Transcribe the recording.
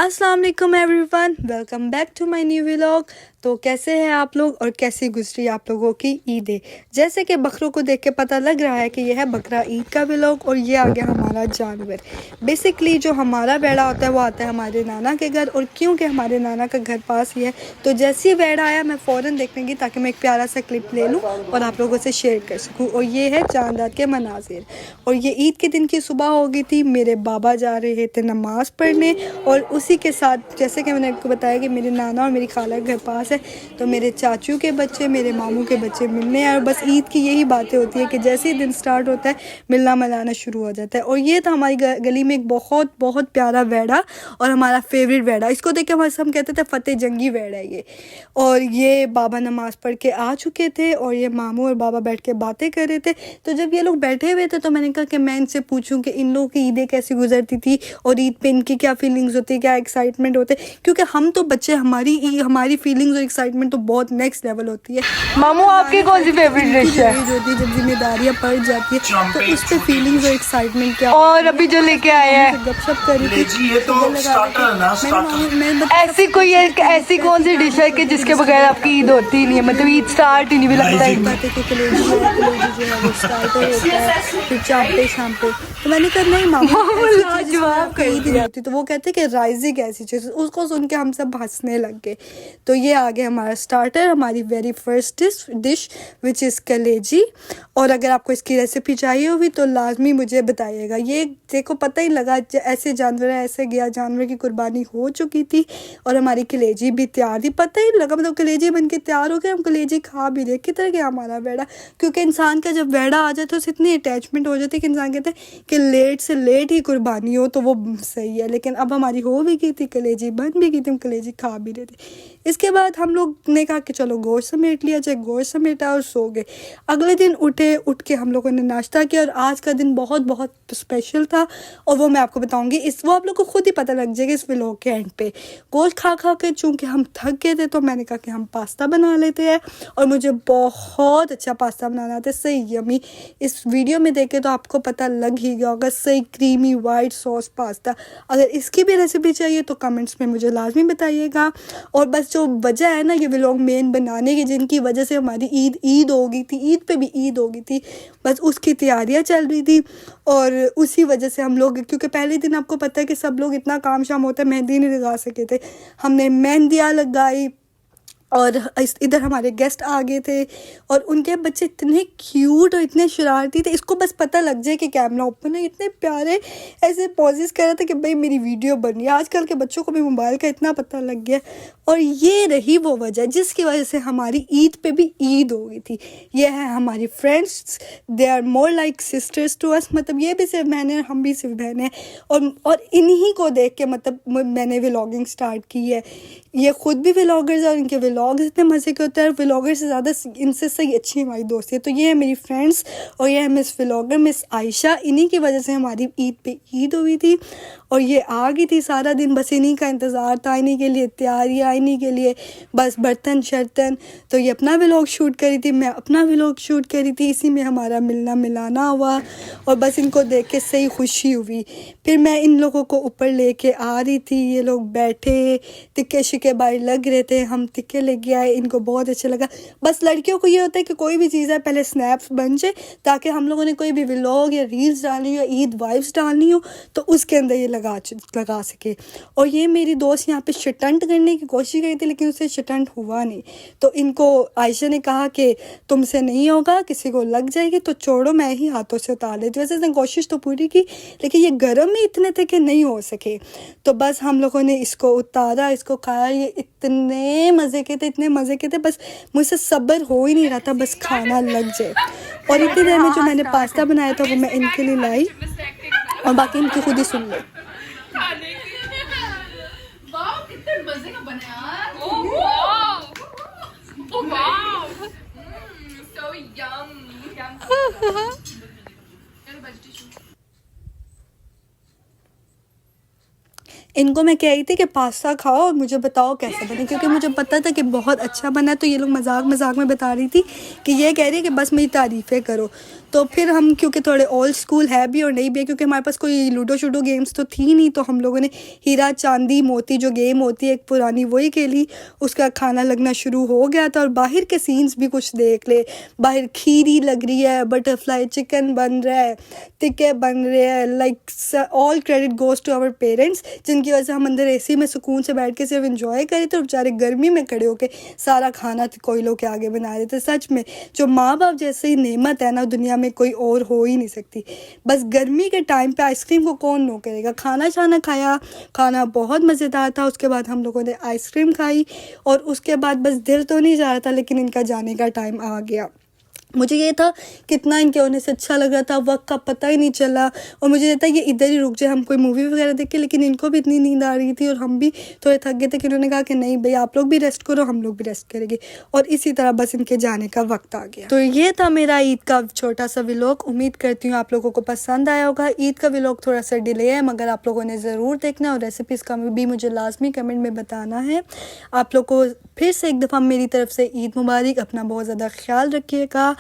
अस्सलाम वालेकुम everyone, welcome back to my new vlog. तो कैसे हैं आप लोग और कैसी गुजरी आप लोगों की ईद? जैसे कि बकरों को देख के पता लग रहा है कि यह है बकरा ईद का व्लॉग और ये आ गया हमारा जानवर। बेसिकली जो हमारा वेड़ा होता है वो आता है हमारे नाना के घर, और क्योंकि हमारे नाना का घर पास ही है तो जैसे ही वेड़ा आया मैं फ़ौरन देखने गई ताकि मैं एक प्यारा सा क्लिप ले लूँ और आप लोगों से शेयर कर सकूँ। और ये है चांद रात के मनाजिर। और ये ईद के दिन की सुबह हो गई थी, मेरे बाबा जा रहे थे नमाज़ पढ़ने और उसी के साथ जैसे कि मैंने आपको बताया कि मेरे नाना और मेरी खाला के घर पास है, तो मेरे चाचू के बच्चे मेरे मामू के बच्चे मिलने आए। और बस ईद की यही बातें होती है कि जैसे ही दिन स्टार्ट होता है मिलना मिलाना शुरू हो जाता है। और ये था हमारी गली में एक बहुत बहुत प्यारा वेड़ा और हमारा फेवरेट वेड़ा। इसको देख के हमारे हम कहते थे फतेह जंगी वेड़ा है ये। और ये बाबा नमाज़ पढ़ के आ चुके थे और ये मामू और बाबा बैठ के बातें कर रहे थे। तो जब ये लोग बैठे हुए थे तो मैंने कहा कि मैं इनसे पूछूं कि इन लोगों की ईदें कैसी गुजरती थी और ईद पे इनकी क्या फीलिंग्स होती है, क्या एक्साइटमेंट होते हैं, क्योंकि हम तो बच्चे हमारी फीलिंग्स और एक्साइटमेंट तो बहुत नेक्स्ट लेवल होती है। मामू आपकी कौन सी फेवरेट डिश है? जो होती है जब जिम्मेदारियाँ पड़ जाती है तो उस पर फीलिंग्स और एक्साइटमेंट क्या और अभी जो लेके आए हैं गपशप कर रही थी। ये तो स्टार्टर है ना, स्टार्टर। ऐसी कौन सी डिश है कि जिसके बगैर आपकी ईद होती ही नहीं है, मतलब ईद स्टार्ट ही नहीं भी लगता है। बातें कि कलेजी जो है वो स्टार्टर होता है, फिर चांपे शांपे। तो मैंने कहा नहीं मामा लाजवाब कर ईद नहीं होती। तो वो कहते कि राइजिंग ऐसी चीज़, उसको सुन के हम सब हंसने लग गए। तो ये आ गया हमारा स्टार्टर, हमारी very first dish which is कलेजी। और अगर आपको इसकी रेसिपी चाहिए होगी तो लाजमी मुझे बताइएगा। ये देखो पता ही लगा ऐसे जानवर है, ऐसे गया जानवर की कुर्बानी हो चुकी थी और हमारी कलेजी भी तैयार थी। पता ही लगा मतलब कलेजी बन के तैयार हो गए, हम कलेजी खा भी रहे। कितना गया हमारा वेड़ा, क्योंकि इंसान का जब वेड़ा आ जाए तो उससे इतनी अटैचमेंट हो जाती है कि इंसान कहते हैं कि लेट से लेट ही कुर्बानी हो तो वो सही है। लेकिन अब हमारी हो भी गई थी कलेजी, बन भी गई थी, हम कलेजी खा भी रहे थे। इसके बाद हम लोग ने कहा कि चलो गोश्त समेट लिया जाए, गोश्त समेटा और सो गए। अगले दिन उठ के हम लोगों ने नाश्ता किया और आज का दिन बहुत बहुत स्पेशल था और वो मैं आपको बताऊंगी। वो आप लोग को खुद ही पता लग जाएगा इस व्लॉग के एंड पे। गोश्त खा खा के चूँकि हम थक गए थे तो मैंने कहा कि हम पास्ता बना लेते हैं और मुझे बहुत अच्छा पास्ता बनाना आता है, सही यमी। इस वीडियो में देखे तो आपको पता लग ही गया होगा, सही क्रीमी वाइट सॉस पास्ता। अगर इसकी भी रेसिपी चाहिए तो कमेंट्स में मुझे लाजमी बताइएगा। और बस जो वजह है ना ये व्लॉग मेन बनाने की, जिनकी वजह से हमारी ईद हो गई थी, ईद पे भी ईद हो गई थी, बस उसकी तैयारियां चल रही थी। और उसी वजह से हम लोग, क्योंकि पहले दिन आपको पता है कि सब लोग इतना काम शाम होता है, मेहंदी नहीं लगा सके थे, हमने मेहंदियाँ लगाई। और इधर हमारे गेस्ट आ गए थे और उनके बच्चे इतने क्यूट और इतने शरारती थे, इसको बस पता लग जाए कि कैमरा ओपन है, इतने प्यारे ऐसे पॉजेस कर रहे थे कि भाई मेरी वीडियो बन रही है। आजकल के बच्चों को भी मोबाइल का इतना पता लग गया। और ये रही वो वजह जिसकी वजह से हमारी ईद पे भी ईद हो गई थी। ये है हमारी friends, they are more like sisters to us, मतलब ये भी सिर्फ बहनें और हम भी सिर्फ बहनें हैं। और इन्हीं को देख के मतलब मैंने व्लॉगिंग स्टार्ट की है। ये खुद भी व्लॉगर्स और इनके व्लॉग्स इतने मज़े के होते हैं, व्लॉगर से ज़्यादा इनसे सही अच्छी हमारी दोस्ती है। तो ये है मेरी फ्रेंड्स और ये है मिस व्लॉगर मिस आयशा। इन्हीं की वजह से हमारी ईद पे ईद हुई थी और ये आ गई थी। सारा दिन बस इन्हीं का इंतज़ार था, इन्हीं के लिए तैयारियाँ, इन्हीं के लिए बस बर्तन शर्तन। तो ये अपना व्लॉग शूट करी थी, मैं अपना व्लॉग शूट करी थी, इसी में हमारा मिलना मिलाना हुआ और बस इनको देख के सही खुशी हुई। फिर मैं इन लोगों को ऊपर लेके आ रही थी, ये लोग बैठे तिक्के शिक्के बाहर लग रहे थे, हम तिक्के लेके आए, इनको बहुत अच्छा लगा। बस लड़कियों को ये होता है कि कोई भी चीज़ है पहले स्नैप्स बन जाए ताकि हम लोगों ने कोई भी व्लॉग या रील्स डालनी हो, ईद वाइब्स डालनी हो तो उसके अंदर ये लगा सके। और ये मेरी दोस्त यहाँ पे शटंट करने की कोशिश करी थी लेकिन उससे शटंट हुआ नहीं। तो इनको आयशा ने कहा कि तुमसे नहीं होगा, किसी को लग जाएगी तो छोड़ो, मैं ही हाथों से उतार लेती। वैसे इसने कोशिश तो पूरी की लेकिन ये गर्म ही इतने थे कि नहीं हो सके। तो बस हम लोगों ने इसको उतारा, इसको खाया। ये इतने मज़े के थे, इतने मज़े के थे, बस मुझसे सब्र हो ही नहीं रहा था बस खाना लग जाए। और इतनी देर में जो मैंने पास्ता बनाया था वो मैं इनके लिए लाई और बाकी इनकी खुद ही सुन लो। इनको मैं कह रही थी कि पास्ता खाओ और मुझे बताओ कैसे बने, क्योंकि मुझे पता था कि बहुत अच्छा बना। तो ये लोग मजाक मजाक में बता रही थी कि ये कह रही है कि बस मेरी तारीफ़ें करो। तो फिर हम क्योंकि थोड़े ओल्ड स्कूल है भी और नहीं भी है, क्योंकि हमारे पास कोई लूडो शूडो गेम्स तो थी नहीं, तो हम लोगों ने हीरा चांदी मोती जो गेम होती है एक पुरानी वही खेली। उसका खाना लगना शुरू हो गया था और बाहर के सीन्स भी कुछ देख ले। बाहर खीरी लग रही है, बटरफ्लाई चिकन बन रहा है, टिक्के बन रहे हैं। Like all credit goes to our parents, जिनकी वजह से हम अंदर एसी में सुकून से बैठ के सिर्फ इंजॉय करे थे और बेचारे गर्मी में खड़े होके सारा खाना कोयलों के आगे बना रहे थे। सच में जो माँ बाप जैसे ही नेमत है ना दुनिया में कोई और हो ही नहीं सकती। बस गर्मी के टाइम पे आइसक्रीम को कौन नो करेगा। खाना छाना खाया, खाना बहुत मज़ेदार था। उसके बाद हम लोगों ने आइसक्रीम खाई और उसके बाद बस दिल तो नहीं जा रहा था, लेकिन इनका जाने का टाइम आ गया। मुझे ये था कितना इनके होने से अच्छा लग रहा था, वक्त का पता ही नहीं चला। और मुझे ये था ये इधर ही रुक जाए, हम कोई मूवी वगैरह देख के, लेकिन इनको भी इतनी नींद आ रही थी और हम भी थोड़े थक गए थे कि उन्होंने कहा कि नहीं भाई आप लोग भी रेस्ट करो, हम लोग भी रेस्ट करेंगे। और इसी तरह बस इनके जाने का वक्त आ गया। तो ये था मेरा ईद का छोटा सा व्लॉग। उम्मीद करती हूँ आप लोगों को पसंद आया होगा। ईद का व्लॉग थोड़ा सा डिले है, मगर आप लोगों ने ज़रूर देखना और रेसिपीज़ का भी मुझे लाजमी कमेंट में बताना है। आप लोग को फिर से एक दफ़ा मेरी तरफ से ईद मुबारक। अपना बहुत ज़्यादा ख्याल रखिएगा।